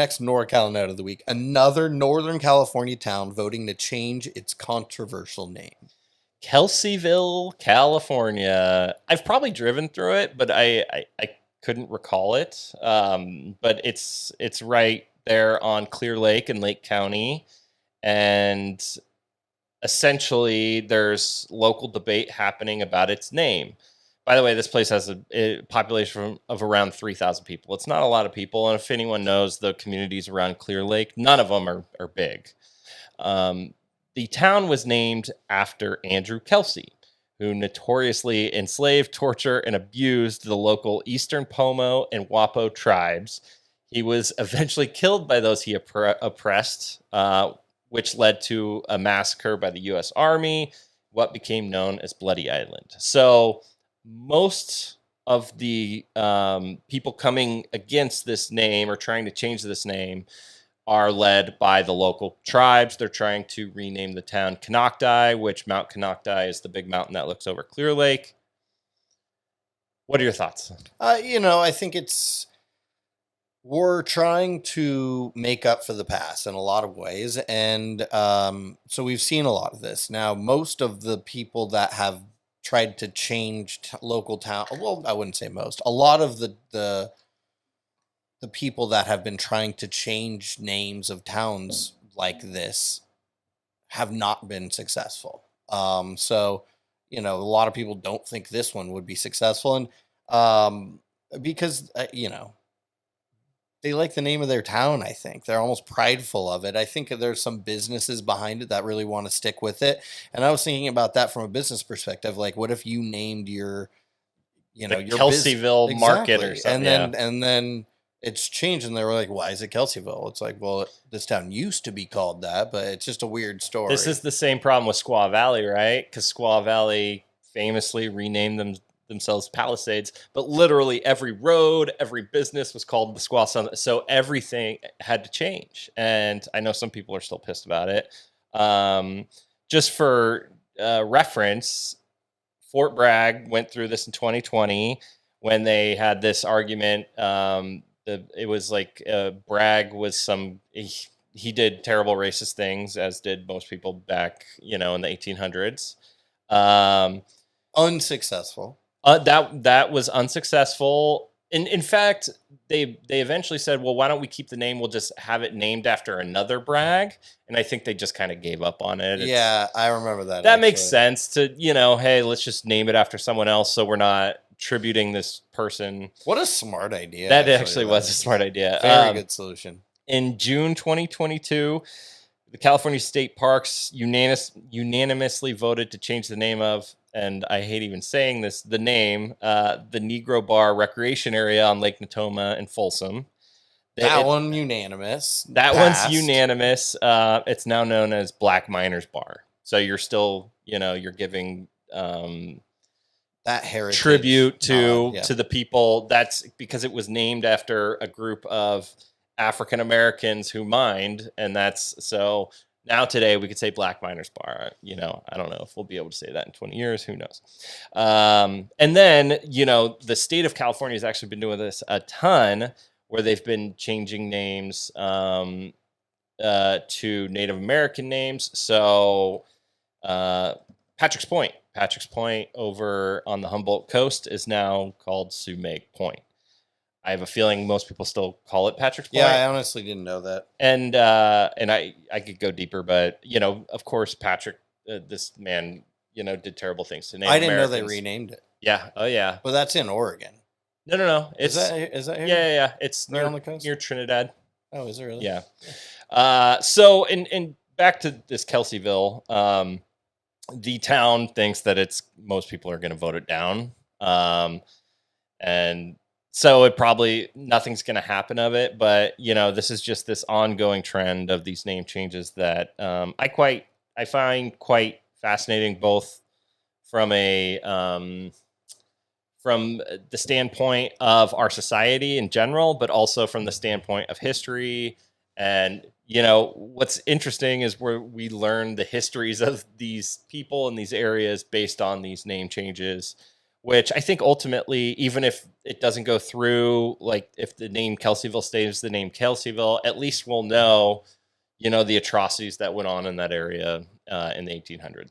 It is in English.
next NorCal note of the week. Another Northern California town voting to change its controversial name. Kelseyville, California. I've probably driven through it, but I couldn't recall it. But it's right there on Clear Lake in Lake County, and essentially there's local debate happening about its name. By the way, this place has a population of around 3,000 people. It's not a lot of people, and if anyone knows the communities around Clear Lake, none of them are big. The town was named after Andrew Kelsey, who notoriously enslaved, tortured, and abused the local Eastern Pomo and Wapo tribes. He was eventually killed by those he oppressed, which led to a massacre by the U.S. Army, what became known as Bloody Island. So most of the people coming against this name or trying to change this name are led by the local tribes. They're trying to rename the town Konocti, which Mount Konocti is the big mountain that looks over Clear Lake. What are your thoughts? I think we're trying to make up for the past in a lot of ways. And so we've seen a lot of this. Now, most of the people that have tried to change local town, well, I wouldn't say most, a lot of the people that have been trying to change names of towns like this have not been successful. So, a lot of people don't think this one would be successful. And because, they like the name of their town, I think. They're almost prideful of it. I think there's some businesses behind it that really want to stick with it. And I was thinking about that from a business perspective. Like, what if you named your Kelseyville Market or something? And then it's changed, and they were like, why is it Kelseyville? It's like, well, this town used to be called that, but it's just a weird story. This is the same problem with Squaw Valley, right? Because Squaw Valley famously renamed themselves Palisades, but literally every road, every business was called the Squaw Sun. So everything had to change. And I know some people are still pissed about it. Just for reference, Fort Bragg went through this in 2020 when they had this argument. It was like Bragg was he did terrible racist things, as did most people back, in the 1800s. Unsuccessful. That was unsuccessful. In fact, they eventually said, well, why don't we keep the name? We'll just have it named after another Bragg. And I think they just kind of gave up on it. Yeah, I remember that. That makes sense to, hey, let's just name it after someone else so we're not tributing this person. What a smart idea. That actually was a smart idea. Very good solution. In June 2022, the California State Parks unanimously voted to change the name of, and I hate even saying this, the name, the Negro Bar Recreation Area on Lake Natoma in Folsom. One's unanimous. One's unanimous. It's now known as Black Miners Bar. So you're still, you're giving that heritage tribute to the people. That's because it was named after a group of African Americans who mined, and that's so now today we could say Black Miners Bar. I don't know if we'll be able to say that in 20 years. Who knows? And then, the state of California has actually been doing this a ton, where they've been changing names to Native American names. So Patrick's Point over on the Humboldt coast is now called Sumac Point. I have a feeling most people still call it Patrick's Point. Yeah, I honestly didn't know that. And I could go deeper, but of course, Patrick, this man, did terrible things to Native Americans. I didn't know they renamed it. Yeah. Oh yeah. But that's in Oregon. No. Is that here? Yeah. It's right on the coast near Trinidad. Oh, is it really? Yeah. So in back to this Kelseyville, the town thinks that most people are going to vote it down, and so nothing's going to happen of it. But this is just this ongoing trend of these name changes that I find quite fascinating, both from from the standpoint of our society in general, but also from the standpoint of history. And what's interesting is where we learn the histories of these people in these areas based on these name changes, which I think ultimately, even if it doesn't go through, like if the name Kelseyville stays the name Kelseyville, at least we'll know, the atrocities that went on in that area in the 1800s.